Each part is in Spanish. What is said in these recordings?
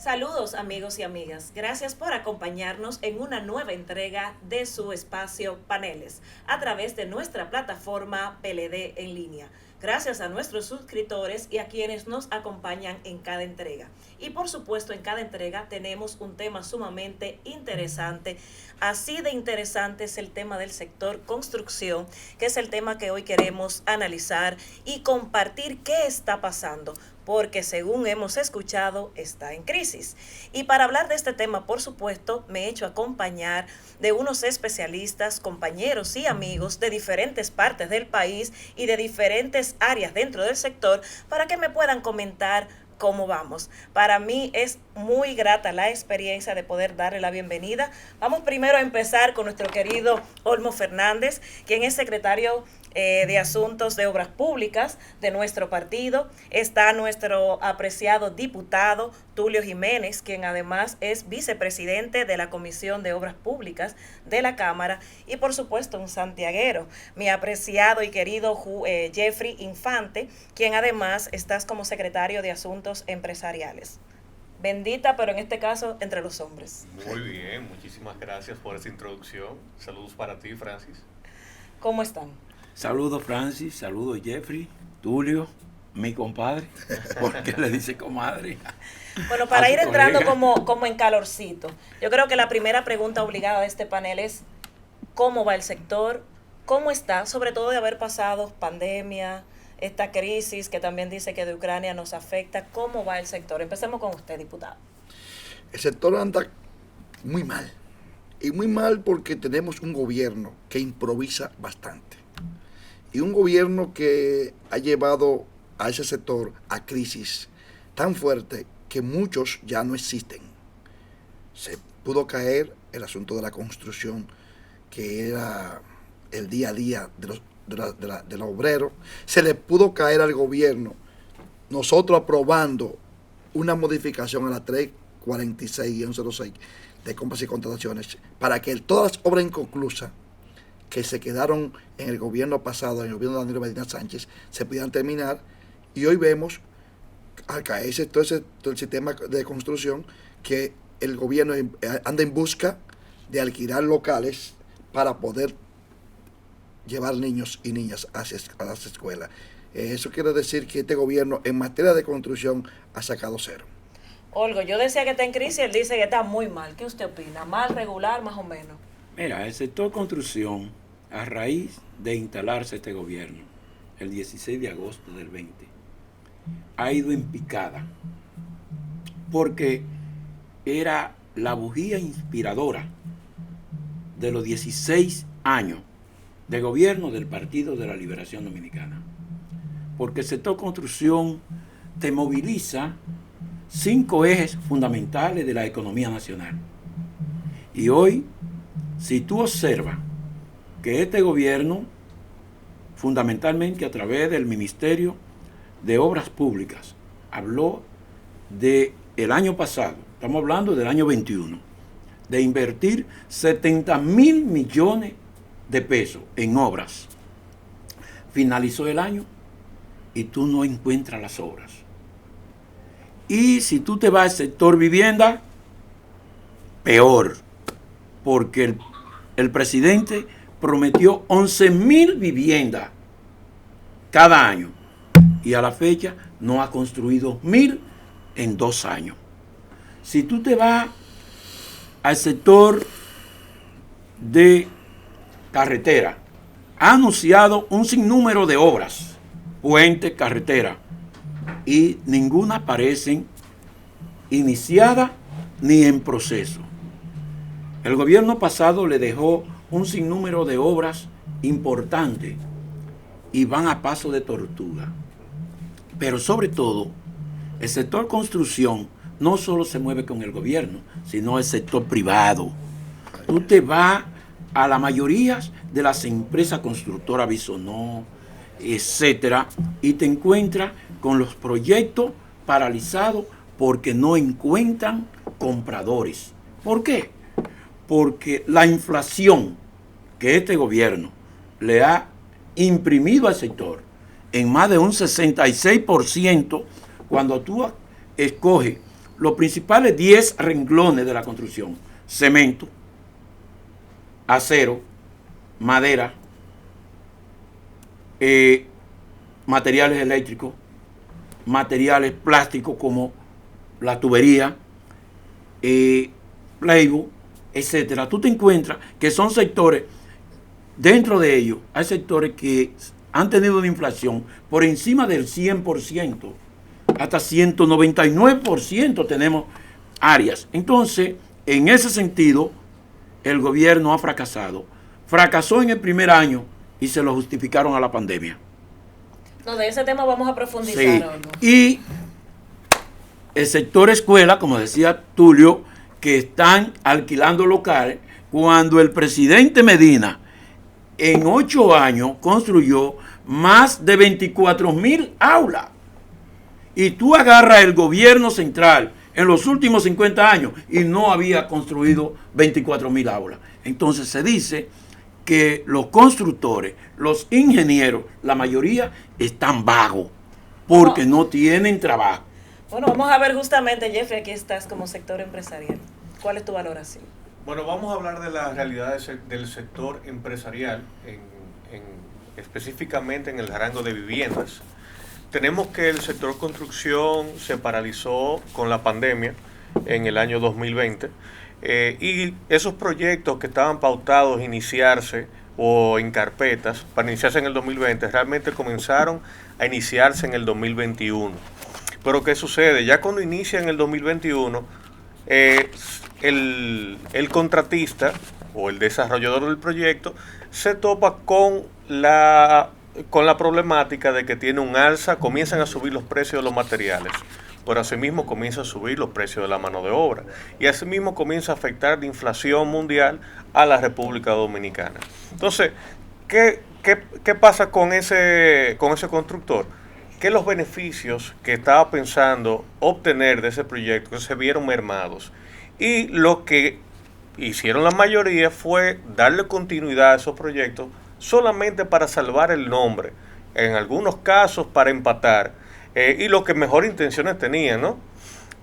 Saludos amigos y amigas, gracias por acompañarnos en una nueva entrega de su espacio Paneles a través de nuestra plataforma PLD en línea. Gracias a nuestros suscriptores y a quienes nos acompañan en cada entrega. Y por supuesto en cada entrega tenemos un tema sumamente interesante. Así de interesante es el tema del sector construcción, que es el tema que hoy queremos analizar y compartir qué está pasando, porque según hemos escuchado, está en crisis. Y para hablar de este tema, por supuesto, me he hecho acompañar de unos especialistas, compañeros y amigos de diferentes partes del país y de diferentes áreas dentro del sector para que me puedan comentar cómo vamos. Para mí es muy grata la experiencia de poder darle la bienvenida. Vamos primero a empezar con nuestro querido Olmo Fernández, quien es secretario de Asuntos de Obras Públicas de nuestro partido. Está nuestro apreciado diputado Tulio Jiménez, quien además es vicepresidente de la Comisión de Obras Públicas de la Cámara, y por supuesto un santiaguero, mi apreciado y querido Jeffrey Infante, quien además estás como secretario de Asuntos Empresariales. Bendita, pero en este caso entre los hombres. Muy bien, muchísimas gracias por esa introducción. Saludos para ti, Francis. ¿Cómo están? Saludos Francis, saludos Jeffrey, Tulio, mi compadre, porque le dice comadre. Bueno, para ir entrando como en calorcito, yo creo que la primera pregunta obligada de este panel es ¿cómo va el sector? ¿Cómo está? Sobre todo de haber pasado pandemia, esta crisis que también dice que de Ucrania nos afecta. ¿Cómo va el sector? Empecemos con usted, diputado. El sector anda muy mal, y muy mal porque tenemos un gobierno que improvisa bastante. Y un gobierno que ha llevado a ese sector a crisis tan fuerte que muchos ya no existen. Se pudo caer el asunto de la construcción, que era el día a día de los obreros. Se le pudo caer al gobierno nosotros aprobando una modificación a la 346-06 de compras y contrataciones para que todas las obras inconclusas que se quedaron en el gobierno pasado, en el gobierno de Danilo Medina Sánchez, se pudieran terminar. Y hoy vemos, al caerse todo el sistema de construcción, que el gobierno anda en busca de alquilar locales para poder llevar niños y niñas a las escuelas. Eso quiere decir que este gobierno en materia de construcción ha sacado cero. Olgo, yo decía que está en crisis, él dice que está muy mal. ¿Qué usted opina? ¿Mal, regular, más o menos? Mira, el sector construcción, a raíz de instalarse este gobierno, el 16 de agosto del 20, ha ido en picada, porque era la bujía inspiradora de los 16 años de gobierno del Partido de la Liberación Dominicana. Porque el sector construcción te moviliza 5 ejes fundamentales de la economía nacional. Y hoy, si tú observas que este gobierno, fundamentalmente a través del Ministerio de Obras Públicas, habló de el año pasado, estamos hablando del año 21, de invertir 70,000 millones de pesos en obras. Finalizó el año y tú no encuentras las obras. Y si tú te vas al sector vivienda, peor, porque el presidente prometió 11,000 viviendas cada año y a la fecha no ha construido 1,000 en 2 años. Si tú te vas al sector de carretera, ha anunciado un sinnúmero de obras, puentes, carretera, y ninguna parecen iniciada ni en proceso. El gobierno pasado le dejó un sinnúmero de obras importantes y van a paso de tortuga. Pero sobre todo, el sector construcción no solo se mueve con el gobierno, sino el sector privado. Tú te vas a la mayoría de las empresas constructoras, Bisonó, etcétera, y te encuentras con los proyectos paralizados porque no encuentran compradores. ¿Por qué? Porque la inflación que este gobierno le ha imprimido al sector en más de un 66%, cuando tú escoges los principales 10 renglones de la construcción: cemento, acero, madera, materiales eléctricos, materiales plásticos como la tubería, plywood, etcétera. Tú te encuentras que son sectores, dentro de ellos hay sectores que han tenido una inflación por encima del 100%, hasta 199% tenemos áreas. Entonces, en ese sentido, el gobierno ha fracasado. Fracasó en el primer año y se lo justificaron a la pandemia. No, de ese tema vamos a profundizar. Sí. ¿No? Y el sector escuela, como decía Tulio, que están alquilando locales, cuando el presidente Medina en 8 años construyó más de 24,000 aulas. Y tú agarras el gobierno central en los últimos 50 años y no había construido 24,000 aulas. Entonces se dice que los constructores, los ingenieros, la mayoría están vagos porque no tienen trabajo. Bueno, vamos a ver justamente, Jeffrey, aquí estás como sector empresarial. ¿Cuál es tu valoración? Bueno, vamos a hablar de las realidades del sector empresarial, específicamente en el rango de viviendas. Tenemos que el sector construcción se paralizó con la pandemia en el año 2020 y esos proyectos que estaban pautados a iniciarse o en carpetas para iniciarse en el 2020 realmente comenzaron a iniciarse en el 2021. Pero ¿qué sucede? Ya cuando inicia en el 2021, el contratista o el desarrollador del proyecto se topa con la problemática de que tiene un alza, comienzan a subir los precios de los materiales, pero asimismo comienza a subir los precios de la mano de obra y asimismo comienza a afectar la inflación mundial a la República Dominicana. Entonces, ¿qué pasa con ese constructor? Que los beneficios que estaba pensando obtener de ese proyecto se vieron mermados. Y lo que hicieron la mayoría fue darle continuidad a esos proyectos solamente para salvar el nombre, en algunos casos para empatar, y lo que mejor intenciones tenían, ¿no?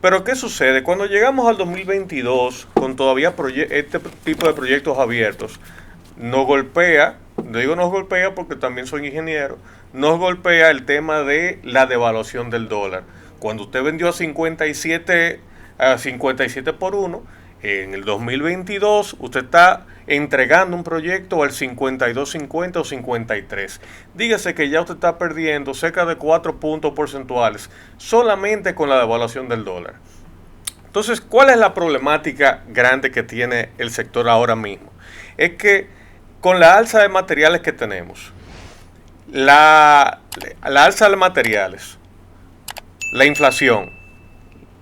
Pero ¿qué sucede? Cuando llegamos al 2022, con todavía este tipo de proyectos abiertos, nos golpea, digo nos golpea porque también soy ingeniero, nos golpea el tema de la devaluación del dólar. Cuando usted vendió a 57 por 1, en el 2022 usted está entregando un proyecto al 52.50 o 53. Dígase que ya usted está perdiendo cerca de 4 puntos porcentuales solamente con la devaluación del dólar. Entonces, ¿cuál es la problemática grande que tiene el sector ahora mismo? Es que con la alza de materiales que tenemos, la alza de materiales, la inflación,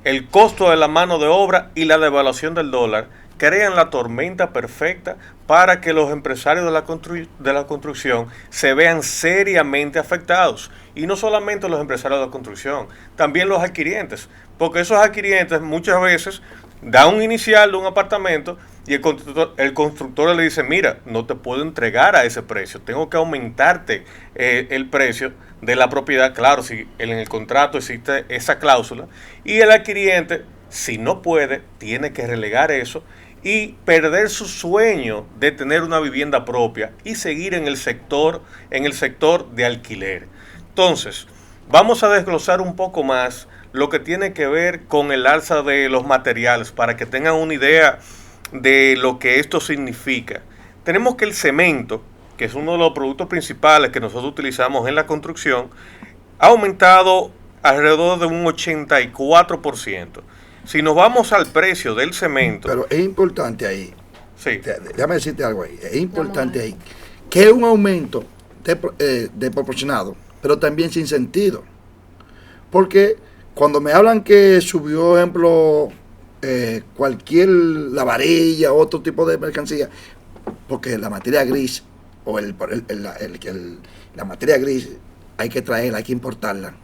el costo de la mano de obra y la devaluación del dólar crean la tormenta perfecta para que los empresarios de la construcción se vean seriamente afectados. Y no solamente los empresarios de la construcción, también los adquirientes, porque esos adquirientes muchas veces dan un inicial de un apartamento y el constructor le dice, mira, no te puedo entregar a ese precio, tengo que aumentarte el precio de la propiedad. Claro, si en el contrato existe esa cláusula, y el adquiriente, si no puede, tiene que relegar eso y perder su sueño de tener una vivienda propia y seguir en el sector de alquiler. Entonces, vamos a desglosar un poco más lo que tiene que ver con el alza de los materiales para que tengan una idea de lo que esto significa. Tenemos que el cemento, que es uno de los productos principales que nosotros utilizamos en la construcción, ha aumentado alrededor de un 84%. Si nos vamos al precio del cemento... Pero es importante ahí, sí. Déjame decirte algo ahí, es importante ahí, que es un aumento desproporcionado, pero también sin sentido. Porque cuando me hablan que subió, ejemplo, cualquier la varilla, otro tipo de mercancía, porque la materia gris o la materia gris hay que traerla, hay que importarla.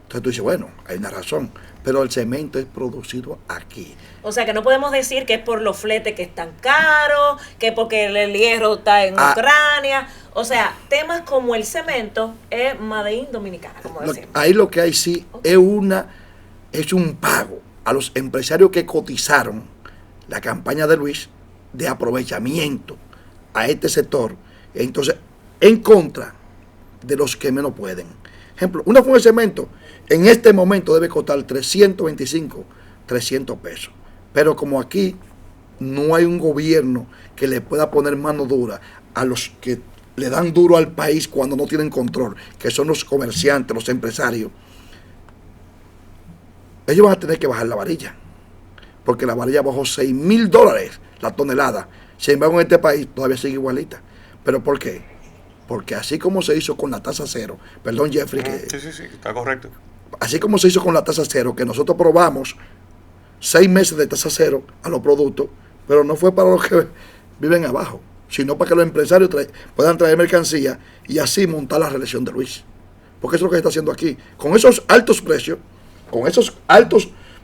Entonces tú dices, bueno, hay una razón, pero el cemento es producido aquí. O sea que no podemos decir que es por los fletes que están caros, que porque el hierro está en Ucrania. O sea, temas como el cemento es Made in Dominicana, como decimos. Ahí lo que hay sí es un pago a los empresarios que cotizaron la campaña de Luis de aprovechamiento a este sector, entonces en contra de los que menos pueden. Ejemplo, una funda de cemento en este momento debe costar 325, 300 pesos. Pero como aquí no hay un gobierno que le pueda poner mano dura a los que le dan duro al país cuando no tienen control, que son los comerciantes, los empresarios, ellos van a tener que bajar la varilla, porque la varilla bajó $6,000 la tonelada. Sin embargo, en este país todavía sigue igualita. ¿Pero por qué? Porque así como se hizo con la tasa cero, perdón Jeffrey, que Sí, está correcto. así como se hizo con la tasa cero, que nosotros probamos 6 meses de tasa cero a los productos, pero no fue para los que viven abajo, sino para que los empresarios puedan traer mercancía y así montar la reelección de Luis. Porque eso es lo que se está haciendo aquí. Con esos altos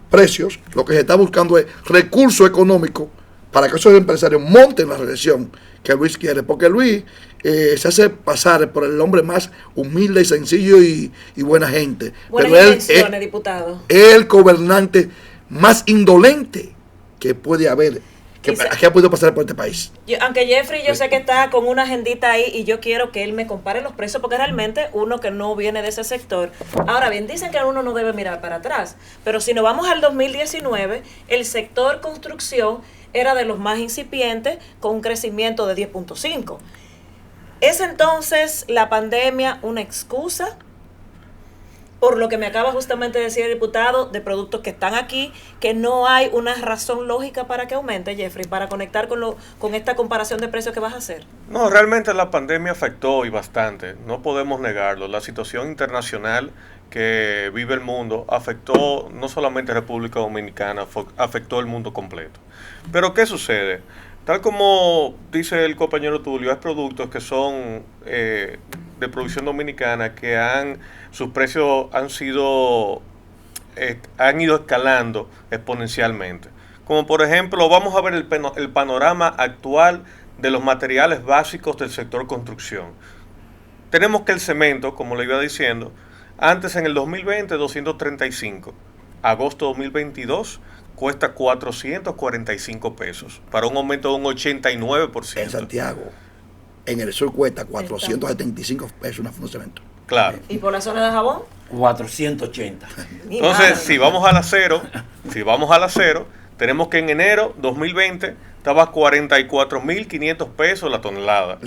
precios, lo que se está buscando es recursos económicos para que esos empresarios monten la reelección que Luis quiere. Porque Luis se hace pasar por el hombre más humilde y sencillo y buena gente. Buenas Pero intenciones, diputado. es el gobernante más indolente que puede haber, que ha podido pasar por este país. Aunque Jeffrey yo sé que está con una agendita ahí y yo quiero que él me compare los precios porque realmente uno que no viene de ese sector. Ahora bien, dicen que uno no debe mirar para atrás, pero si nos vamos al 2019, el sector construcción era de los más incipientes con un crecimiento de 10.5. ¿Es entonces la pandemia una excusa? Por lo que me acaba justamente de decir el diputado, de productos que están aquí, que no hay una razón lógica para que aumente, Jeffrey, para conectar con esta comparación de precios que vas a hacer. No, realmente la pandemia afectó y bastante, no podemos negarlo. La situación internacional que vive el mundo afectó no solamente a República Dominicana, afectó el mundo completo. Pero ¿qué sucede? Tal como dice el compañero Tulio, hay productos que son de producción dominicana que sus precios han ido escalando exponencialmente. Como por ejemplo, vamos a ver el panorama actual de los materiales básicos del sector construcción. Tenemos que el cemento, como le iba diciendo, antes en el 2020 235, agosto 2022 cuesta 445 pesos, para un aumento de un 89%. En Santiago, en el sur cuesta 475 pesos una funda de cemento. Claro. ¿Y por la zona de Jabón? 480. Entonces, si vamos al acero, tenemos que en enero 2020 estaba a 44.500 pesos la tonelada.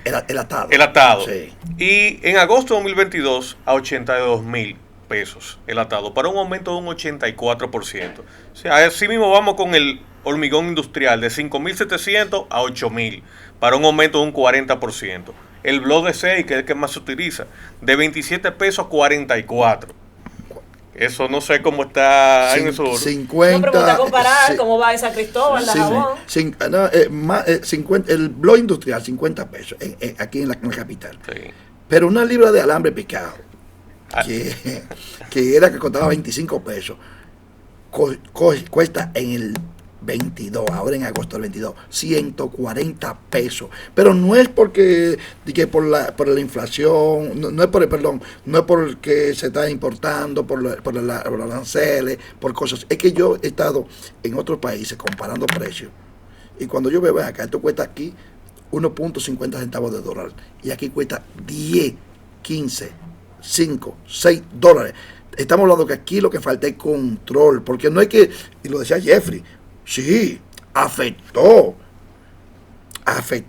El atado. El atado. Sí. Y en agosto de 2022 a 82.000 pesos el atado, para un aumento de un 84%. O sea, así mismo vamos con el hormigón industrial de 5.700 a 8.000, para un aumento de un 40%. El bloque de 6, que es el que más se utiliza, de 27 pesos a 44. Eso no sé cómo está en el sur. 50. No, pero para comparar cómo va esa Cristóbal, la Jabón. 50, el blog industrial, 50 pesos, aquí en la capital. Sí. Pero una libra de alambre picado, que era que costaba 25 pesos, cuesta en el 22, ahora en agosto del 22, 140 pesos. Pero no es porque por la inflación, no es porque se está importando, por los aranceles, por cosas. Es que yo he estado en otros países comparando precios. Y cuando yo veo acá, esto cuesta aquí 1.50 centavos de dólar. Y aquí cuesta 10, 15, 5, 6 dólares. Estamos hablando que aquí lo que falta es control. Porque no es que, y lo decía Jeffrey, sí, afectó el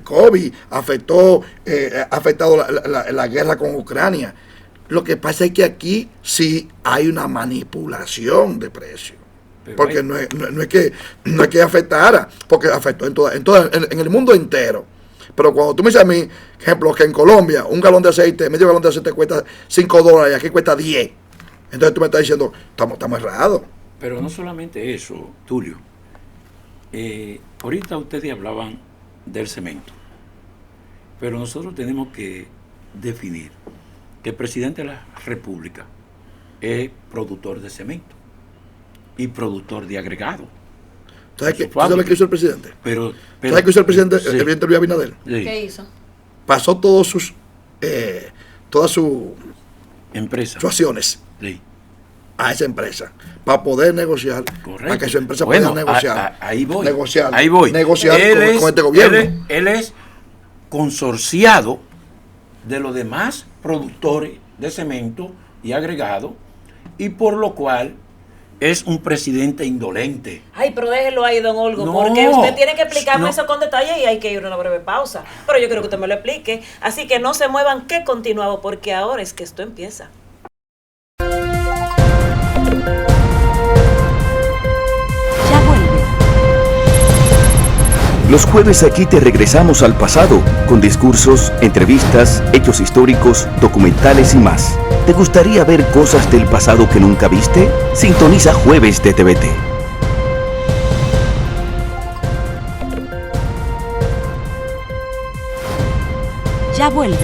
COVID, ha afectado la guerra con Ucrania. Lo que pasa es que aquí sí hay una manipulación de precios. Porque no es que afectara, porque afectó en el mundo entero. Pero cuando tú me dices a mí, ejemplo, que en Colombia un galón de aceite, medio galón de aceite cuesta 5 dólares y aquí cuesta 10. Entonces tú me estás diciendo, estamos errados. Pero no solamente eso, Tulio. Ahorita ustedes hablaban del cemento. Pero nosotros tenemos que definir que el presidente de la República es productor de cemento y productor de agregado. ¿Sabes qué hizo el presidente? Pero ¿Sabes qué hizo el presidente, sí. el presidente Luis Abinader? Sí. ¿Qué hizo? Pasó todas sus Empresa. acciones Sí. a esa empresa para poder negociar, Correcto. para que su empresa Bueno, pueda negociar. Ahí voy. Negociar, Ahí voy. negociar con este gobierno. Él es consorciado de los demás productores de cemento y agregado, y por lo cual es un presidente indolente. Ay, pero déjelo ahí, don Olgo, No, porque usted tiene que explicarme no. eso con detalle y hay que ir a una breve pausa. Pero yo quiero que usted me lo explique. Así que no se muevan, que continuamos, porque ahora es que esto empieza. Ya vuelve. Los jueves aquí te regresamos al pasado, con discursos, entrevistas, hechos históricos, documentales y más. ¿Te gustaría ver cosas del pasado que nunca viste? Sintoniza Jueves de TVT. Ya vuelve.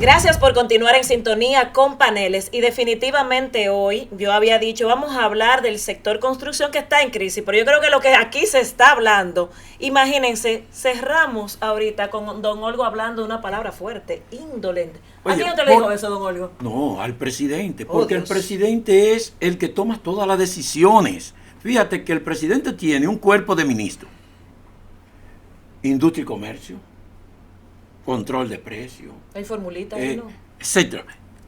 Gracias por continuar en sintonía con Paneles, y definitivamente hoy yo había dicho vamos a hablar del sector construcción que está en crisis, pero yo creo que lo que aquí se está hablando, imagínense, cerramos ahorita con don Olgo hablando de una palabra fuerte, indolente. ¿A Oye, quién te le dijo eso, don Olgo? No, al presidente, Oh, porque el Dios. presidente es el que toma todas las decisiones. Fíjate que el presidente tiene un cuerpo de ministros: industria y comercio, control de precios, Hay formulita ahí, ¿no? etcétera.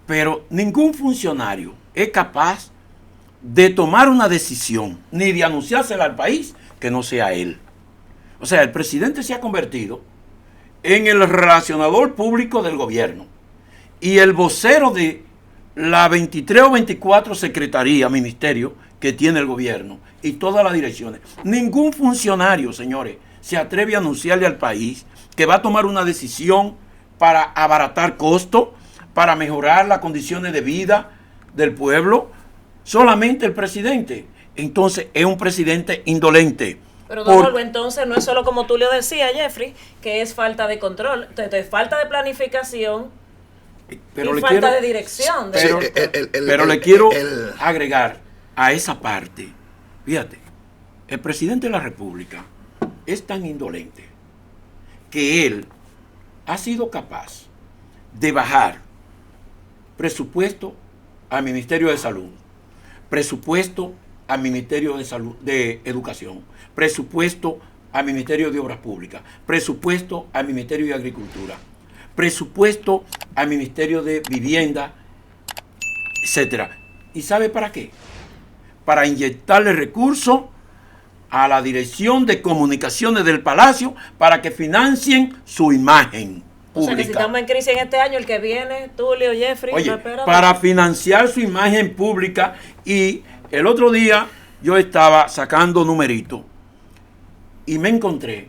Pero ningún funcionario es capaz de tomar una decisión ni de anunciársela al país que no sea él. O sea, el presidente se ha convertido en el relacionador público del gobierno y el vocero de la 23 o 24 secretaría, ministerio que tiene el gobierno y todas las direcciones. Ningún funcionario, señores, se atreve a anunciarle al país que va a tomar una decisión para abaratar costos, para mejorar las condiciones de vida del pueblo. Solamente el presidente. Entonces es un presidente indolente. Pero don Olgo, entonces no es solo como tú le decías, Jeffrey, que es falta de control, entonces, falta de planificación y falta de dirección. Pero le quiero agregar a esa parte. Fíjate, el presidente de la República es tan indolente que él ha sido capaz de bajar presupuesto al Ministerio de Salud, presupuesto al Ministerio de Salud, de Educación, presupuesto al Ministerio de Obras Públicas, presupuesto al Ministerio de Agricultura, presupuesto al Ministerio de Vivienda, etcétera. ¿Y sabe para qué? Para inyectarle recursos a la Dirección de Comunicaciones del Palacio para que financien su imagen O sea, que pública. si estamos en crisis en este año, el que viene, Tulio, Jeffrey, Oye, no espera. para financiar su imagen pública. Y el otro día yo estaba sacando numeritos y me encontré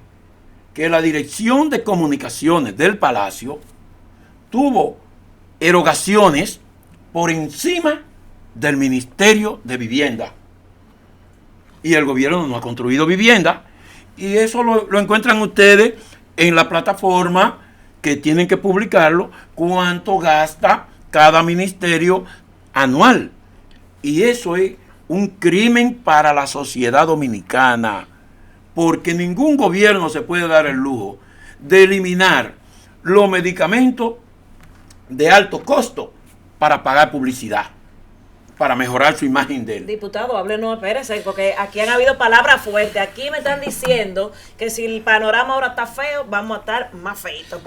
que la Dirección de Comunicaciones del Palacio tuvo erogaciones por encima del Ministerio de Vivienda. Y el gobierno no ha construido vivienda. Y eso lo encuentran ustedes en la plataforma, que tienen que publicarlo, cuánto gasta cada ministerio anual. Y eso es un crimen para la sociedad dominicana, porque ningún gobierno se puede dar el lujo de eliminar los medicamentos de alto costo para pagar publicidad, para mejorar su imagen de él. Diputado, háblenos, espérese, porque aquí han habido palabras fuertes. Aquí me están diciendo que si el panorama ahora está feo, vamos a estar más feitos.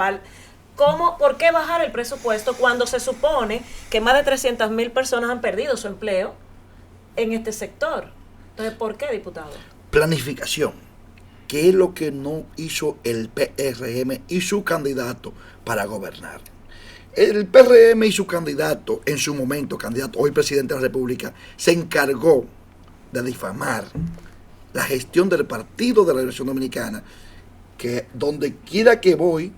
¿Por qué bajar el presupuesto cuando se supone que más de 300,000 personas han perdido su empleo en este sector? Entonces, ¿por qué, diputado? Planificación, que es lo que no hizo el PRM y su candidato para gobernar. El PRM y su candidato, en su momento, candidato, hoy presidente de la República, se encargó de difamar la gestión del Partido de la Liberación Dominicana, que donde quiera que voy,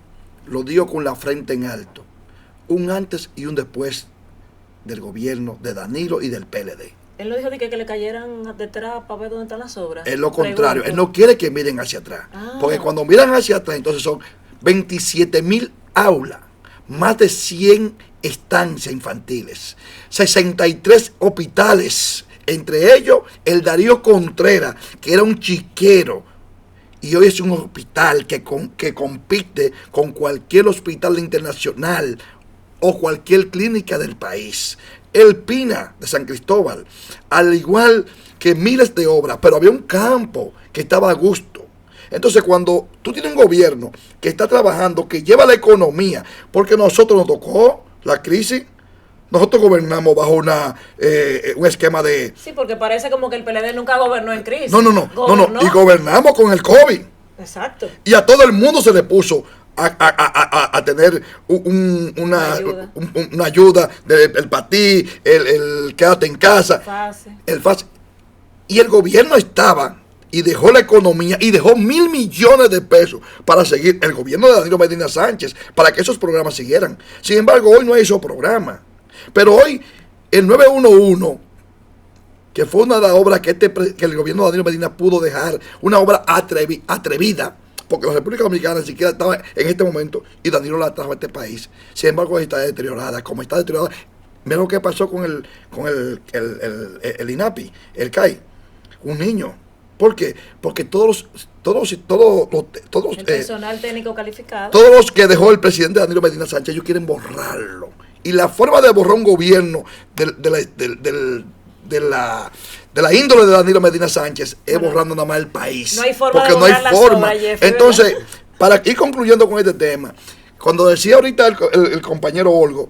lo digo con la frente en alto, un antes y un después del gobierno de Danilo y del PLD. Él no dijo de que le cayeran detrás para ver dónde están las obras. Es lo contrario, Pregunto. él no quiere que miren hacia atrás, porque cuando miran hacia atrás, entonces son 27,000 aulas, más de 100 estancias infantiles, 63 hospitales, entre ellos el Darío Contreras, que era un chiquero, y hoy es un hospital que compite con cualquier hospital internacional o cualquier clínica del país. El Pina de San Cristóbal, al igual que miles de obras, pero había un campo que estaba a gusto. Entonces, cuando tú tienes un gobierno que está trabajando, que lleva la economía, porque nosotros nos tocó la crisis, nosotros gobernamos bajo un esquema de... Sí, porque parece como que el PLD nunca gobernó en crisis. No, y gobernamos con el COVID. Exacto. Y a todo el mundo se le puso a tener una ayuda del patí, el quédate en casa, el FASE. Y el gobierno estaba y dejó la economía y dejó 1.000 millones de pesos para seguir el gobierno de Danilo Medina Sánchez, para que esos programas siguieran. Sin embargo, hoy no hay esos programas. Pero hoy el 911, que fue una de las obras que el gobierno de Danilo Medina pudo dejar, una obra atrevida, porque la República Dominicana ni siquiera estaba en este momento y Danilo la trajo a este país. Sin embargo, está deteriorada. Como está deteriorada, mira lo que pasó con el INAPI, el CAI, un niño. ¿Por qué? Porque todos el personal técnico calificado, todos los que dejó el presidente Danilo Medina Sánchez, ellos quieren borrarlo. Y la forma de borrar un gobierno de la índole de Danilo Medina Sánchez es borrando nada más el país. No hay forma porque de no hay borrar forma. la Jeffrey, entonces, para ir concluyendo con este tema, cuando decía ahorita el compañero Olgo,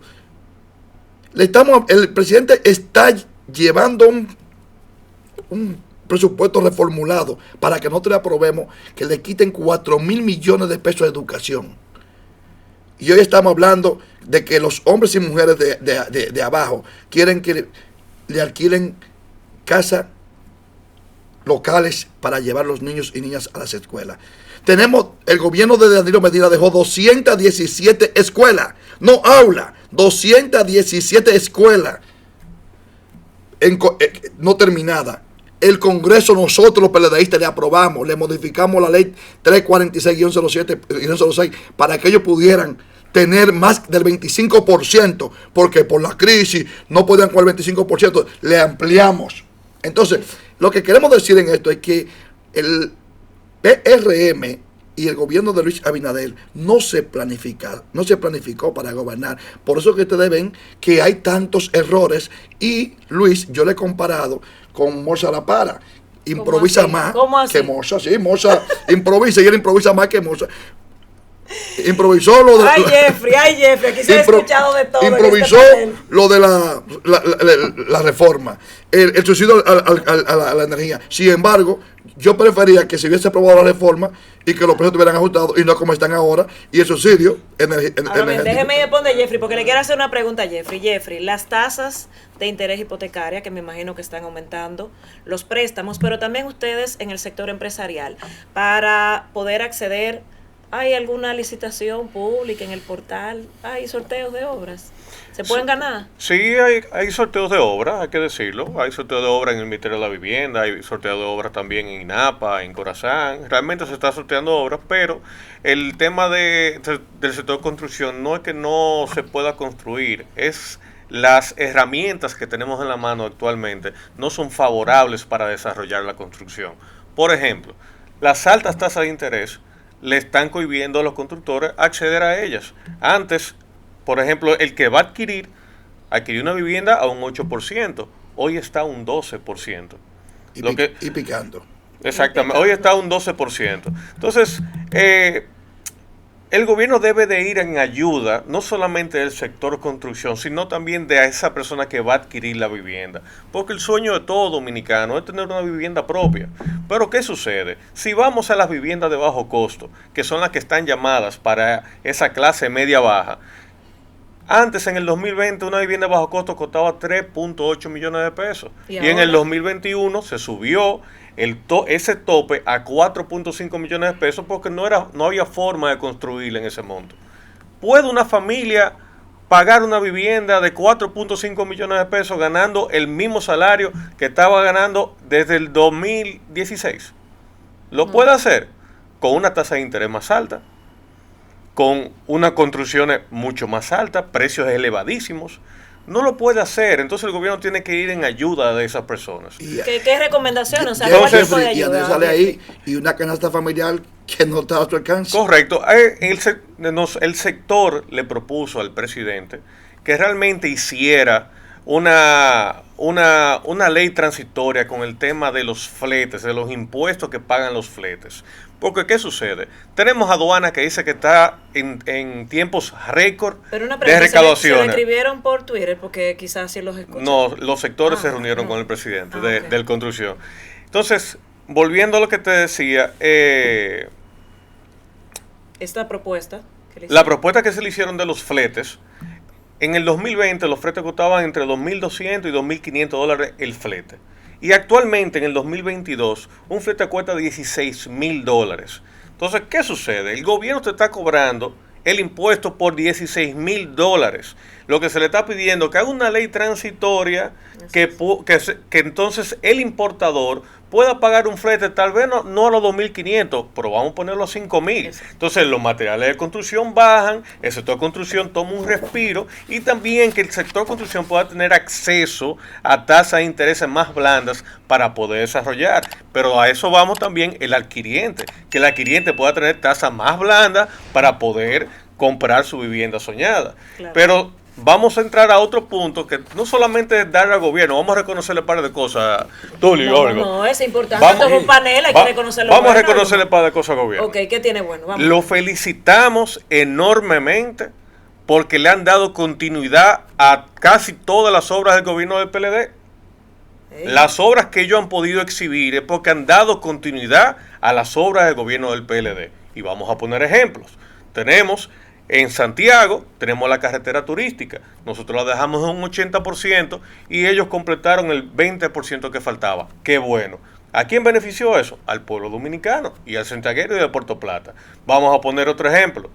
el presidente está llevando un presupuesto reformulado para que nosotros le aprobemos que le quiten 4.000 millones de pesos de educación. Y hoy estamos hablando de que los hombres y mujeres de abajo quieren que le alquilen casas locales para llevar los niños y niñas a las escuelas. El gobierno de Danilo Medina dejó 217 escuelas, no aulas, 217 escuelas no terminadas. El Congreso, nosotros los PLDistas, le aprobamos, le modificamos la ley 346-07-06 para que ellos pudieran tener más del 25%, porque por la crisis no podían con el 25%, le ampliamos. Entonces, lo que queremos decir en esto es que el PRM y el gobierno de Luis Abinader no se planificó para gobernar. Por eso que ustedes ven que hay tantos errores. Y Luis, yo le he comparado con Moza La Para. Improvisa más que Moza. Sí, Moza improvisa y él improvisa más que Moza. Improvisó lo de... Ay, Jeffrey, aquí se ha escuchado de todo. Improvisó lo de la reforma, el subsidio a la energía. Sin embargo, yo prefería que se hubiese aprobado la reforma y que los precios estuvieran ajustados y no como están ahora, y el subsidio energético. Déjeme responder, Jeffrey, porque le quiero hacer una pregunta a Jeffrey. Jeffrey, las tasas de interés hipotecaria, que me imagino que están aumentando, los préstamos, pero también ustedes en el sector empresarial, para poder acceder... ¿Hay alguna licitación pública en el portal? ¿Hay sorteos de obras? ¿Se pueden ganar? Sí, hay sorteos de obras, hay que decirlo. Hay sorteos de obras en el Ministerio de la Vivienda, hay sorteos de obras también en INAPA, en Corazán. Realmente se está sorteando obras, pero el tema del sector de construcción no es que no se pueda construir, es las herramientas que tenemos en la mano actualmente no son favorables para desarrollar la construcción. Por ejemplo, las altas tasas de interés le están cohibiendo a los constructores acceder a ellas. Antes, por ejemplo, el que va a adquirió una vivienda a un 8%, hoy está a un 12%. Y picando. Exactamente, hoy está a un 12%. Entonces, el gobierno debe de ir en ayuda, no solamente del sector construcción, sino también de esa persona que va a adquirir la vivienda. Porque el sueño de todo dominicano es tener una vivienda propia. Pero ¿qué sucede? Si vamos a las viviendas de bajo costo, que son las que están llamadas para esa clase media-baja, antes, en el 2020, una vivienda de bajo costo costaba 3.8 millones de pesos. Y en el 2021 se subió ese tope a 4.5 millones de pesos porque no había forma de construirla en ese monto. ¿Puede una familia pagar una vivienda de 4.5 millones de pesos ganando el mismo salario que estaba ganando desde el 2016? ¿Lo puede hacer? Con una tasa de interés más alta, con una construcción mucho más alta, precios elevadísimos. No lo puede hacer, entonces el gobierno tiene que ir en ayuda de esas personas. ¿Qué recomendaciones? O sea, ¿cuál tipo de ayuda? Y sale ahí, y una canasta familiar que no está a su alcance. Correcto. El sector le propuso al presidente que realmente hiciera una ley transitoria con el tema de los fletes, de los impuestos que pagan los fletes. Porque, ¿qué sucede? Tenemos aduana que dice que está en tiempos récord de recaudaciones. ¿Se lo escribieron por Twitter? Porque quizás sí los escuchan. No, los sectores se reunieron con el presidente del construcción. Entonces, volviendo a lo que te decía, esta propuesta. La propuesta que se le hicieron de los fletes, en el 2020 los fletes costaban entre $2.200 y $2.500 el flete. Y actualmente en el 2022 un flete cuesta $16.000. Entonces, ¿qué sucede? El gobierno te está cobrando el impuesto por $16.000. Lo que se le está pidiendo es que haga una ley transitoria que entonces el importador pueda pagar un flete, tal vez no a los 2.500, pero vamos a ponerlo a 5.000. Entonces los materiales de construcción bajan, el sector de construcción toma un respiro y también que el sector de construcción pueda tener acceso a tasas de intereses más blandas para poder desarrollar. Pero a eso vamos también el adquiriente, que el adquiriente pueda tener tasas más blandas para poder comprar su vivienda soñada. Claro. Pero vamos a entrar a otro punto que no solamente es darle al gobierno, vamos a reconocerle un par de cosas, Tulio. No, es importante. Esto es un panel, hay que reconocerle. Vamos a reconocerle un par de cosas al gobierno. Ok, ¿qué tiene bueno? Vamos. Lo felicitamos enormemente porque le han dado continuidad a casi todas las obras del gobierno del PLD. Las obras que ellos han podido exhibir es porque han dado continuidad a las obras del gobierno del PLD. Y vamos a poner ejemplos. Tenemos en Santiago, tenemos la carretera turística. Nosotros la dejamos en un 80% y ellos completaron el 20% que faltaba. ¡Qué bueno! ¿A quién benefició eso? Al pueblo dominicano y al santiaguero y de Puerto Plata. Vamos a poner otro ejemplo.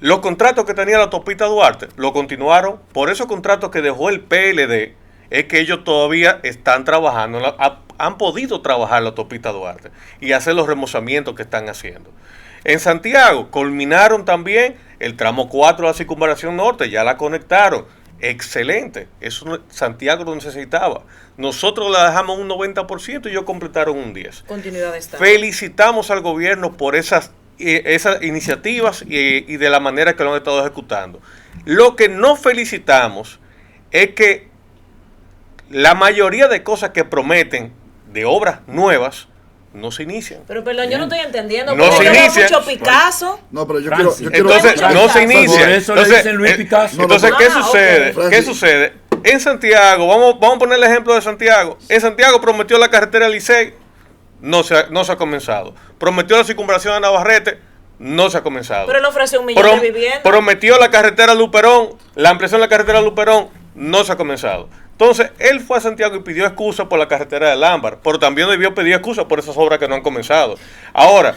Los contratos que tenía la autopista Duarte lo continuaron. Por esos contratos que dejó el PLD es que ellos todavía están trabajando, han podido trabajar la autopista Duarte y hacer los remozamientos que están haciendo. En Santiago culminaron también el tramo 4 de la circunvalación norte, ya la conectaron. Excelente, eso Santiago lo necesitaba. Nosotros la dejamos un 90% y ellos completaron un 10%. Continuidad de Estado. Felicitamos al gobierno por esas iniciativas y de la manera que lo han estado ejecutando. Lo que no felicitamos es que la mayoría de cosas que prometen de obras nuevas no se inician. Pero perdón, yo no estoy entendiendo. No se inicia. Mucho Picasso. No, pero yo quiero entonces no se inicia. Por eso entonces, le dicen Luis Picasso. Entonces, ¿qué sucede? Okay. ¿Qué sucede? En Santiago, vamos a poner el ejemplo de Santiago. En Santiago prometió la carretera Licey, no se ha comenzado. Prometió la circunvalación de Navarrete, no se ha comenzado. Pero él ofreció 1 millón de viviendas. Prometió la carretera Luperón, la ampliación de la carretera Luperón, no se ha comenzado. Entonces, él fue a Santiago y pidió excusa por la carretera del Ámbar, pero también debió pedir excusa por esas obras que no han comenzado. Ahora,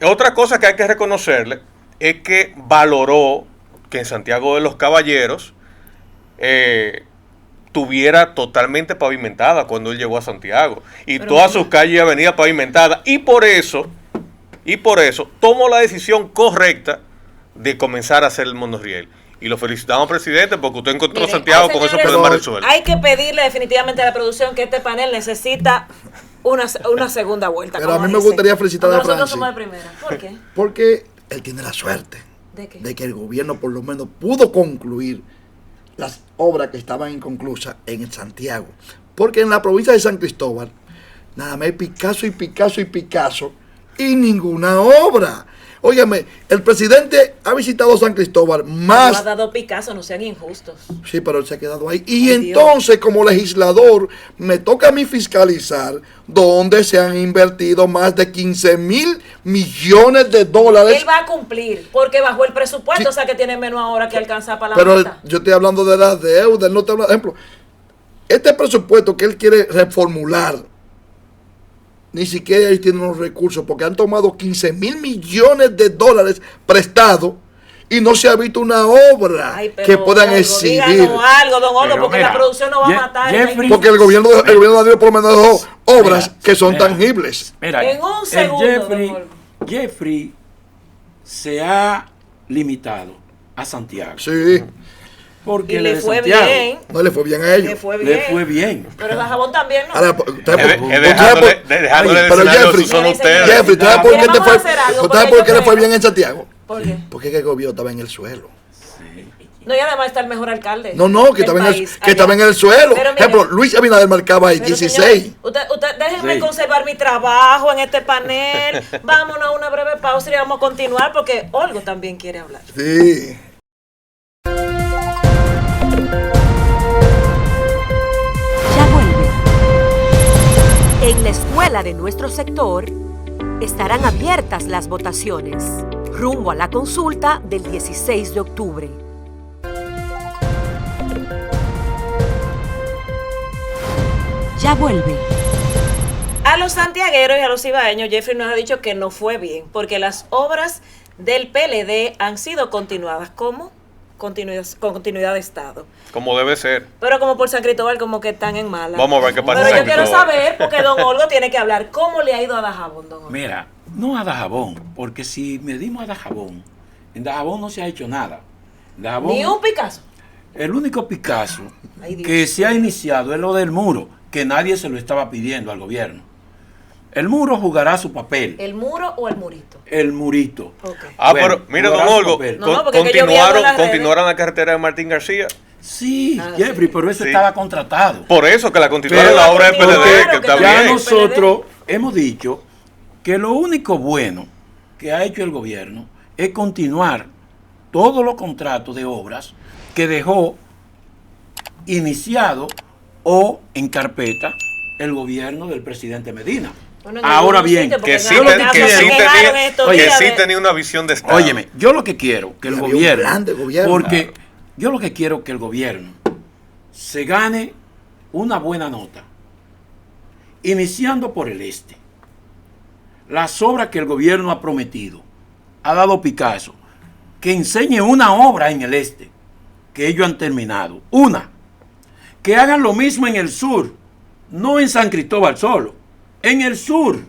otra cosa que hay que reconocerle es que valoró que en Santiago de los Caballeros tuviera totalmente pavimentada cuando él llegó a Santiago. Y pero todas sus calles y avenidas pavimentadas. Y por eso tomó la decisión correcta de comenzar a hacer el monorriel. Y lo felicitamos, presidente, porque usted encontró Santiago con esos problemas resueltos. Hay que pedirle definitivamente a la producción que este panel necesita una segunda vuelta. Pero a mí me gustaría felicitar a Francis. Nosotros somos de primera. ¿Por qué? Porque él tiene la suerte de que el gobierno por lo menos pudo concluir las obras que estaban inconclusas en Santiago. Porque en la provincia de San Cristóbal, nada más Picasso y ninguna obra. Óigame, el presidente ha visitado San Cristóbal más... No ha dado Picasso, no sean injustos. Sí, pero él se ha quedado ahí. Y entonces, como legislador, me toca a mí fiscalizar dónde se han invertido más de 15,000 millones de dólares. Él va a cumplir, porque bajó el presupuesto, sí. O sea que tiene menos ahora que alcanzar para la pero meta. Yo estoy hablando de las deudas, él no te habla... Ejemplo, este presupuesto que él quiere reformular, ni siquiera ellos tienen los recursos porque han tomado 15,000 millones de dólares prestados y no se ha visto una obra que puedan exhibir. Díganos algo, don Olo, porque mira, la producción no va a matar. Porque el gobierno de Dios por lo menos dejó obras que son tangibles. Mira, en un segundo, Jeffrey se ha limitado a Santiago. Sí. Porque le fue bien. No le fue bien a ellos. Le fue bien. Pero a Jabón también, ¿no? Ahora, dejándole pero Jeffrey, ¿tú sabes por qué le fue bien en Santiago? ¿Por qué? Porque el gobierno estaba en el suelo. Sí. No, y además está el mejor alcalde. No, que del país estaba en allá. el suelo. Pero mire, Ejemplo, Luis Abinader marcaba ahí pero 16. señor, usted déjenme Sí. conservar mi trabajo en este panel. Vámonos a una breve pausa y vamos a continuar porque Olgo también quiere hablar. Sí. Ya vuelve. En la escuela de nuestro sector estarán abiertas las votaciones rumbo a la consulta del 16 de octubre. Ya vuelve. A los santiagueros y a los ibaeños, Jeffrey nos ha dicho que no fue bien, porque las obras del PLD han sido continuadas como continuidad de Estado. Como debe ser. Pero como por San Cristóbal, como que están en mala. Vamos a ver qué pasa Pero en yo San quiero Cristóbal. saber, porque don Olgo tiene que hablar, ¿cómo le ha ido a Dajabón, don Olgo? Mira, no a Dajabón, porque si medimos a Dajabón, en Dajabón no se ha hecho nada. En Dajabón, Ni un Picasso. el único Picasso Ay, Dios. que se ha iniciado es lo del muro, que nadie se lo estaba pidiendo al gobierno. El muro jugará su papel, ¿El muro o el murito? el murito. Ok. Bueno, Pero mira, jugará don su Olgo, papel. No, porque es que yo vi algo en las redes. continuaron la carretera de Martín García. Sí, Ah, Jeffrey, sí. pero eso Sí. estaba contratado. Por eso que la continuaron Pero la obra del continuaron, PLD, que que está también Ya bien. nosotros hemos dicho que lo único bueno que ha hecho el gobierno es continuar todos los contratos de obras que dejó iniciado o en carpeta el gobierno del presidente Medina. Bueno, en Ahora algunos bien, sitios, porque Que en sí, algunos te- casos que se sí quejaron estos que días sí de- tenía una visión de Estado. óyeme, yo lo que quiero que el Había un gobierno, plan de gobierno. porque yo lo que quiero que el gobierno se gane una buena nota, iniciando por el este. Las obras que el gobierno ha prometido, ha dado Picasso, que enseñe una obra en el este, que ellos han terminado. Una, que hagan lo mismo en el sur, no en San Cristóbal solo, en el sur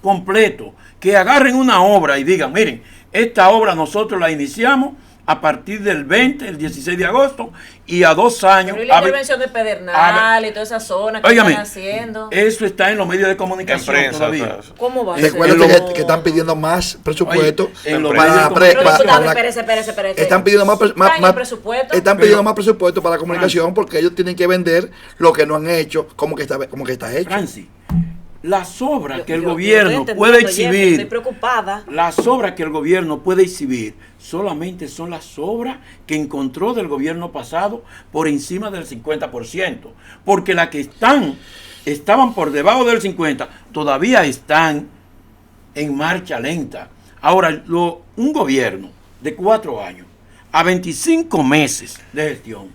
completo, que agarren una obra y digan, miren, esta obra nosotros la iniciamos a partir del 20, el 16 de agosto, y a 2 años... Pero y la intervención de Pedernal y toda esa zona que Óigame, están haciendo. eso está en los medios de En comunicación prensa. todavía. o sea, ¿Cómo va a Recuerda ser? que están pidiendo más presupuesto Oye, en los para medios la de pre- Pero para- diputado, para la- espérese. Están pidiendo más Está en el presupuesto. están Pero- pidiendo más presupuesto para la comunicación porque ellos tienen que vender lo que no han hecho, como que está hecho. Francis, las obras que el Yo gobierno estoy puede entendiendo, Jeffrey, estoy exhibir, preocupada. las obras que el gobierno puede exhibir solamente son las obras que encontró del gobierno pasado por encima del 50%, porque las que estaban por debajo del 50% todavía están en marcha lenta. Ahora, un gobierno de 4 años a 25 meses de gestión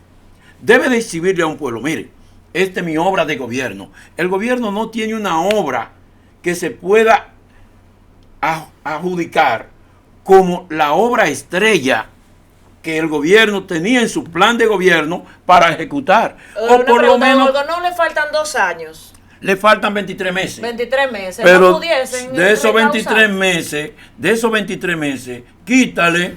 debe de exhibirle a un pueblo, mire, esta es mi obra de gobierno. El gobierno no tiene una obra que se pueda adjudicar como la obra estrella que el gobierno tenía en su plan de gobierno para ejecutar. Una O por lo pregunta, menos Olgo, no le faltan 2 años, le faltan 23 meses. 23 meses. Pero no pudiesen de esos recausar. 23 meses, quítale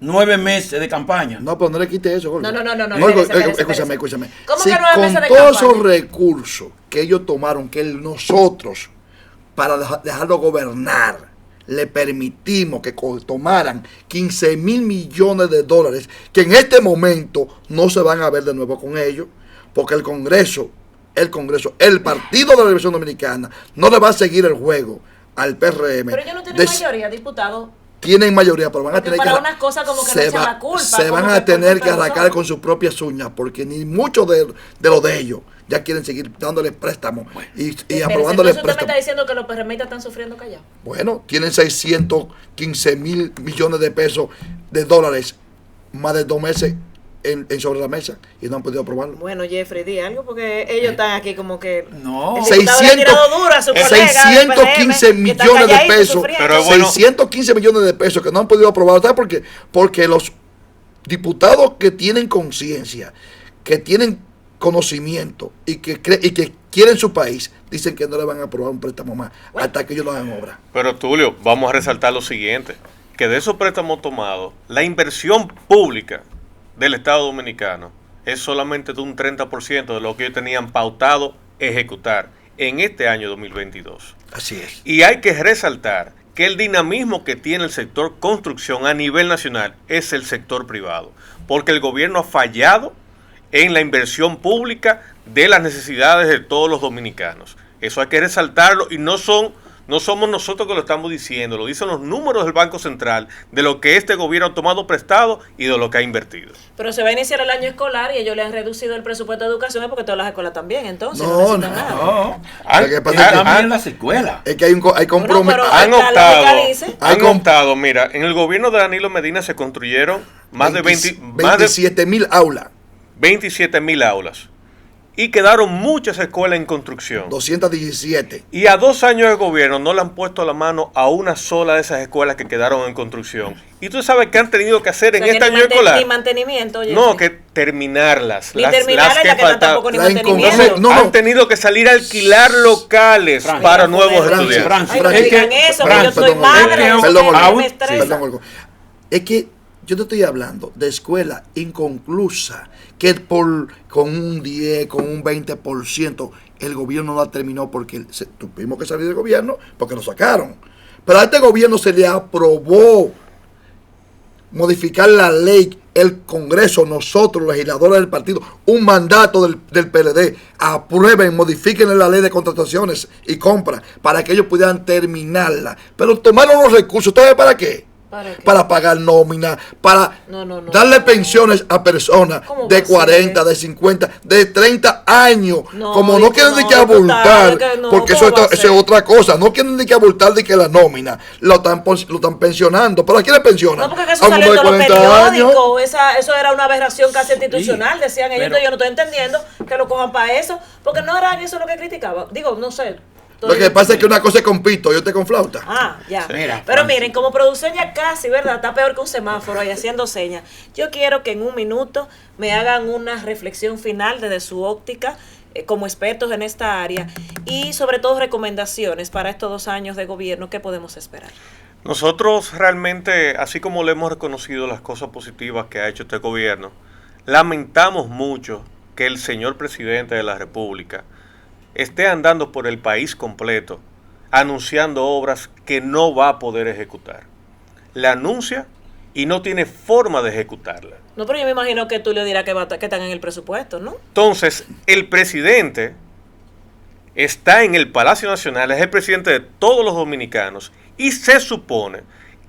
9 meses de campaña. No, pero no le quite eso, Olga. No, Olga, espérese. escúchame. ¿Cómo Si que 9 meses con de todos campaña? esos recursos que ellos tomaron, que nosotros, para dejarlo gobernar, le permitimos que tomaran 15 mil millones de dólares, que en este momento no se van a ver de nuevo con ellos, porque el Congreso, el Partido de la Liberación Dominicana, no le va a seguir el juego al PRM. Pero ellos no tienen mayoría, diputado. Tienen mayoría, pero van a Porque tener para que unas cosas como que no echan la culpa, se como van que a por tener culpa que de arrancar nosotros. con sus propias uñas, porque ni muchos de lo de ellos ya quieren seguir dándole préstamos y Espérese, aprobándoles entonces usted me está préstamos. diciendo que los PRMistas están sufriendo callados. Bueno, tienen 615 mil millones de pesos, de dólares, más de 2 meses en sobre la mesa y no han podido aprobarlo. Bueno, Jeffrey, di algo porque ellos están aquí como que... No. El diputado le ha tirado duro a su colega del 615 PRM, que está millones de calladito, pesos, sufriendo. Pero bueno. 615 millones de pesos que no han podido aprobar. ¿Sabes por qué? Porque los diputados que tienen conciencia, que tienen conocimiento y que quieren su país, dicen que no le van a aprobar un préstamo más hasta que ellos lo hagan obra. Pero Tulio, vamos a resaltar lo siguiente, que de esos préstamos tomados, la inversión pública del Estado Dominicano es solamente de un 30% de lo que ellos tenían pautado ejecutar en este año 2022. Así es. Y hay que resaltar que el dinamismo que tiene el sector construcción a nivel nacional es el sector privado, porque el gobierno ha fallado en la inversión pública de las necesidades de todos los dominicanos. Eso hay que resaltarlo y no somos nosotros que lo estamos diciendo, lo dicen los números del Banco Central de lo que este gobierno ha tomado prestado y de lo que ha invertido. Pero se va a iniciar el año escolar y ellos le han reducido el presupuesto de educación porque todas las escuelas también, entonces no necesitan nada. Lo que pasa es que también las escuelas. Es que hay compromiso. Han optado, mira, en el gobierno de Danilo Medina se construyeron más de 27.000 aulas. 27.000 aulas. Y quedaron muchas escuelas en construcción. 217. Y a 2 años de gobierno no le han puesto la mano a una sola de esas escuelas que quedaron en construcción. Y tú sabes qué han tenido que hacer en este año escolar. Ni mantenimiento. No, que terminarlas. Ni terminar que tampoco ni mantenimiento. Han tenido que salir a alquilar locales para nuevos estudiantes. Digan eso, que yo soy madre. Perdón. Es que yo te estoy hablando de escuela inconclusa, que con un 10, con un 20%, el gobierno no la terminó porque tuvimos que salir del gobierno porque lo sacaron. Pero a este gobierno se le aprobó modificar la ley, el Congreso, nosotros, legisladores del partido, un mandato del PLD, aprueben, modifiquen la ley de contrataciones y compras para que ellos pudieran terminarla. Pero tomaron los recursos, ¿ustedes para qué? Para pagar nómina, para darle pensiones a personas de 40, de 50, de 30 años. Como no quieren ni que abultar, porque eso es otra cosa. No quieren ni que abultar de que la nómina lo están pensionando. ¿Pero a quién le pensionan? No, porque eso salió en los periódicos. Eso era una aberración casi institucional, decían ellos. Entonces yo no estoy entendiendo que lo cojan para eso, porque no era eso lo que criticaba. Digo, no sé. Lo que pasa es que una cosa es con pito y otra con flauta. Ya. Pero miren, como producción ya casi, ¿verdad? Está peor que un semáforo ahí haciendo señas. Yo quiero que en un minuto me hagan una reflexión final desde su óptica como expertos en esta área y sobre todo recomendaciones para estos 2 años de gobierno. ¿Qué podemos esperar? Nosotros realmente, así como le hemos reconocido las cosas positivas que ha hecho este gobierno, lamentamos mucho que el señor presidente de la República esté andando por el país completo anunciando obras que no va a poder ejecutar. La anuncia y no tiene forma de ejecutarla. No, pero yo me imagino que tú le dirás que están en el presupuesto, ¿no? Entonces, el presidente está en el Palacio Nacional, es el presidente de todos los dominicanos y se supone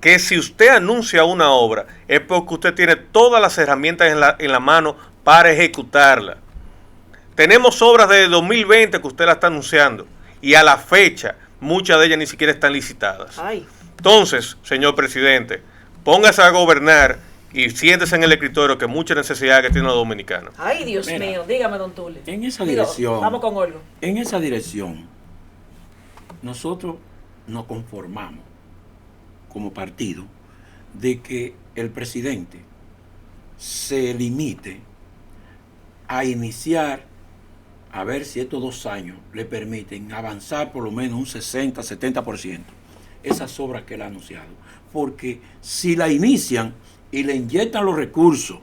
que si usted anuncia una obra es porque usted tiene todas las herramientas en la mano para ejecutarla. Tenemos obras de 2020 que usted la está anunciando y a la fecha muchas de ellas ni siquiera están licitadas. Entonces, señor presidente, póngase a gobernar y siéntese en el escritorio que mucha necesidad que tienen los dominicanos. Ay, Dios mío, dígame, don Tulio. En esa dirección, vamos con Olgo. En esa dirección, nosotros nos conformamos como partido de que el presidente se limite a iniciar, a ver si estos 2 años le permiten avanzar por lo menos un 60, 70% esas obras que él ha anunciado. Porque si la inician y le inyectan los recursos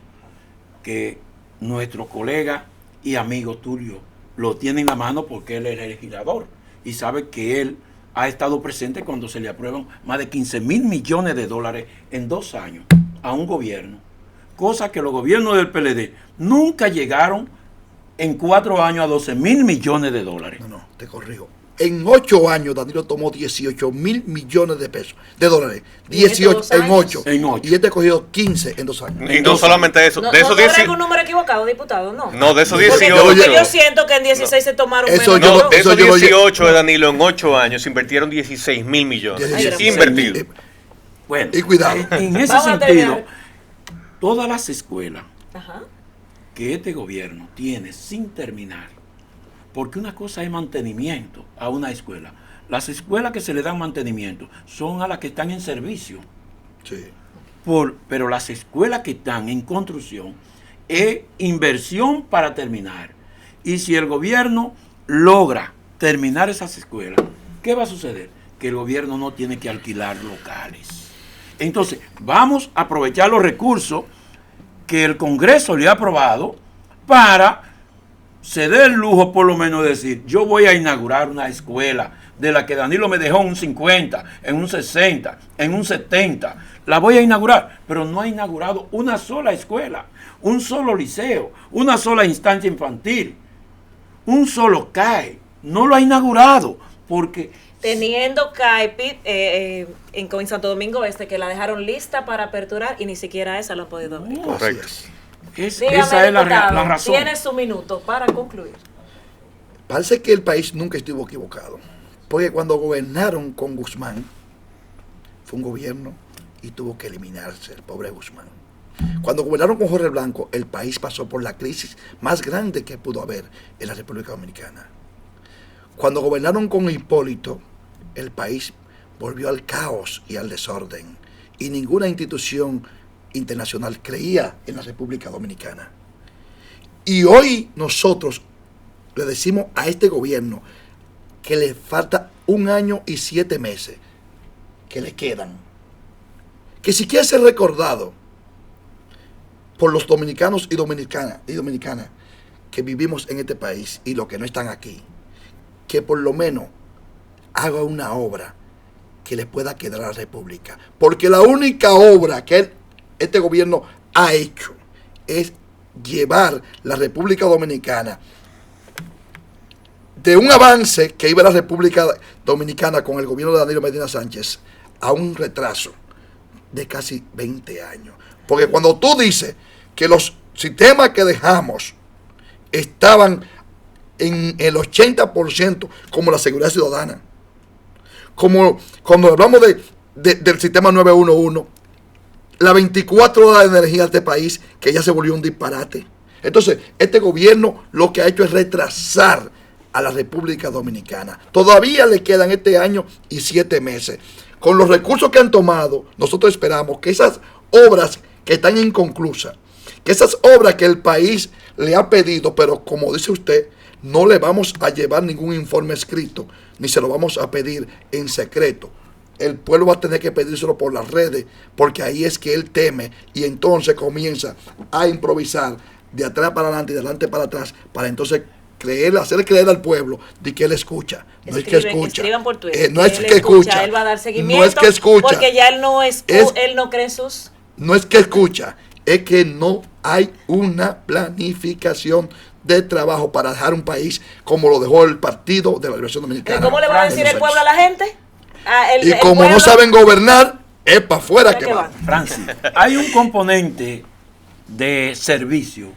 que nuestro colega y amigo Tulio lo tiene en la mano porque él es el legislador y sabe que él ha estado presente cuando se le aprueban más de 15,000 millones de dólares en 2 años a un gobierno, cosa que los gobiernos del PLD nunca llegaron en 4 años a 12,000 millones de dólares. No, te corrijo. En 8 años Danilo tomó 18,000 millones de dólares. 18 en 8. Y este cogió 15 en 2 años. Y no solamente eso. ¿No habrá algún número equivocado, diputado? No, de esos 18. Yo siento que en 16 se tomaron menos. De esos 18 de Danilo en 8 años se invirtieron 16,000 millones. Invertidos. Bueno, y cuidado. En ese sentido, todas las escuelas que este gobierno tiene sin terminar, porque una cosa es mantenimiento a una escuela. Las escuelas que se le dan mantenimiento son a las que están en servicio. Sí. Pero las escuelas que están en construcción es inversión para terminar. Y si el gobierno logra terminar esas escuelas, ¿qué va a suceder? Que el gobierno no tiene que alquilar locales. Entonces, vamos a aprovechar los recursos que el Congreso le ha aprobado para se dé el lujo por lo menos de decir, yo voy a inaugurar una escuela de la que Danilo me dejó en un 50, en un 60, en un 70, la voy a inaugurar, pero no ha inaugurado una sola escuela, un solo liceo, una sola instancia infantil, un solo CAE, no lo ha inaugurado, porque... Teniendo CAEPI en Santo Domingo Este, que la dejaron lista para aperturar y ni siquiera esa la han podido abrir. Correcto. Dígame, Esa es la diputado, razón. Tiene su minuto para concluir. Parece que el país nunca estuvo equivocado. Porque cuando gobernaron con Guzmán, fue un gobierno y tuvo que eliminarse el pobre Guzmán. Cuando gobernaron con Jorge Blanco, el país pasó por la crisis más grande que pudo haber en la República Dominicana. Cuando gobernaron con Hipólito, el país volvió al caos y al desorden. Y ninguna institución internacional creía en la República Dominicana. Y hoy nosotros le decimos a este gobierno que le falta 1 año y 7 meses que le quedan. Que si quiere ser recordado por los dominicanos y dominicanas que vivimos en este país y los que no están aquí, que por lo menos haga una obra que le pueda quedar a la República. Porque la única obra que este gobierno ha hecho es llevar la República Dominicana de un avance que iba la República Dominicana con el gobierno de Danilo Medina Sánchez a un retraso de casi 20 años. Porque cuando tú dices que los sistemas que dejamos estaban en el 80% como la seguridad ciudadana, como cuando hablamos del sistema 911, la 24 horas de energía de este país, que ya se volvió un disparate. Entonces, este gobierno lo que ha hecho es retrasar a la República Dominicana. Todavía le quedan este año y 7 meses. Con los recursos que han tomado, nosotros esperamos que esas obras que están inconclusas, que esas obras que el país le ha pedido, pero como dice usted, no le vamos a llevar ningún informe escrito, ni se lo vamos a pedir en secreto. El pueblo va a tener que pedírselo por las redes, porque ahí es que él teme y entonces comienza a improvisar de atrás para adelante y de adelante para atrás, para entonces hacer creer al pueblo de que él escucha. No es que escucha. Escriban por Twitter. No es que escucha. Él va a dar seguimiento. No es que escucha. Porque ya él no cree sus... No es que escucha, es que no hay una planificación de trabajo para dejar un país como lo dejó el Partido de la Liberación Dominicana. ¿Cómo le va a decir el pueblo a la gente? Y como no saben gobernar, es para afuera que van. Francis, hay un componente de servicio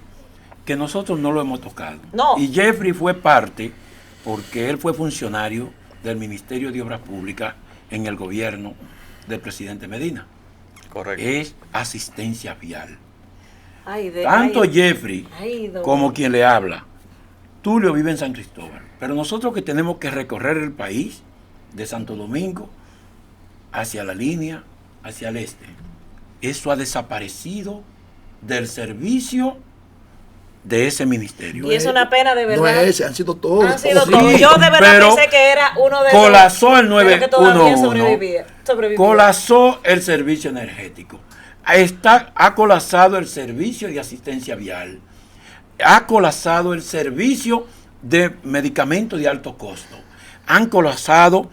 que nosotros no lo hemos tocado. No. Y Jeffrey fue parte, porque él fue funcionario del Ministerio de Obras Públicas en el gobierno del presidente Medina. Correcto. Es asistencia vial. Tanto Jeffrey como quien le habla, Tulio vive en San Cristóbal, pero nosotros que tenemos que recorrer el país de Santo Domingo hacia la línea, hacia el este, eso ha desaparecido del servicio de ese ministerio. Y es una pena de verdad. No es ese, han sido todos. Han sido Sí, todos. Yo de verdad pero pensé que era uno de colapsó el de los que todavía 911, sobrevivía. colapsó el servicio energético. Ha colapsado el servicio de asistencia vial, ha colapsado el servicio de medicamentos de alto costo, han colapsado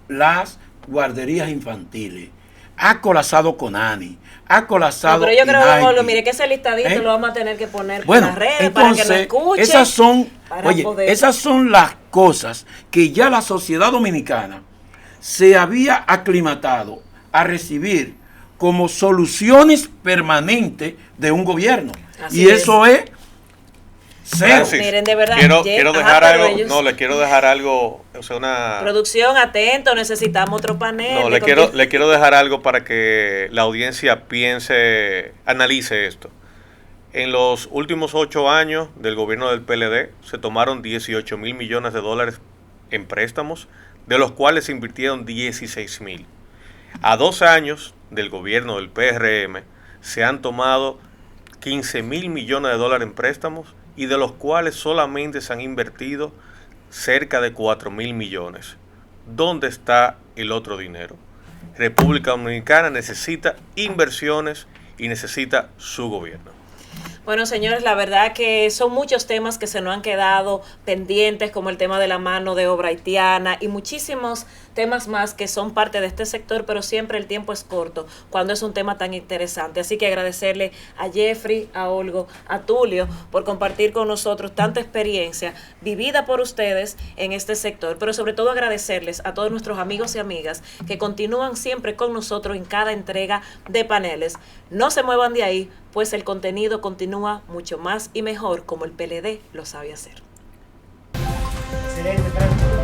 las guarderías infantiles, ha colapsado Conani, ha colapsado. No, pero yo creo INAITI. que mire que ese listadito lo vamos a tener que poner Bueno, en las redes entonces, para que nos escuchen. Esas son las cosas que ya la sociedad dominicana se había aclimatado a recibir como soluciones permanentes de un gobierno. Así y es. eso es cero. Francis, Miren, de verdad, quiero dejar pero algo, ellos- no, le quiero dejar algo, o sea, una... Producción, atento, necesitamos otro panel. No, de le quiero dejar algo para que la audiencia piense, analice esto. En los últimos 8 años del gobierno del PLD se tomaron 18,000 millones de dólares en préstamos, de los cuales se invirtieron 16,000. A 2 años del gobierno del PRM se han tomado 15,000 millones de dólares en préstamos y de los cuales solamente se han invertido cerca de 4,000 millones. ¿Dónde está el otro dinero? República Dominicana necesita inversiones y necesita su gobierno. Bueno, señores, la verdad que son muchos temas que se nos han quedado pendientes, como el tema de la mano de obra haitiana y muchísimos temas más que son parte de este sector, pero siempre el tiempo es corto cuando es un tema tan interesante. Así que agradecerle a Jeffrey, a Olgo, a Tulio por compartir con nosotros tanta experiencia vivida por ustedes en este sector, pero sobre todo agradecerles a todos nuestros amigos y amigas que continúan siempre con nosotros en cada entrega de paneles. No se muevan de ahí, pues el contenido continúa mucho más y mejor como el PLD lo sabe hacer. Excelente,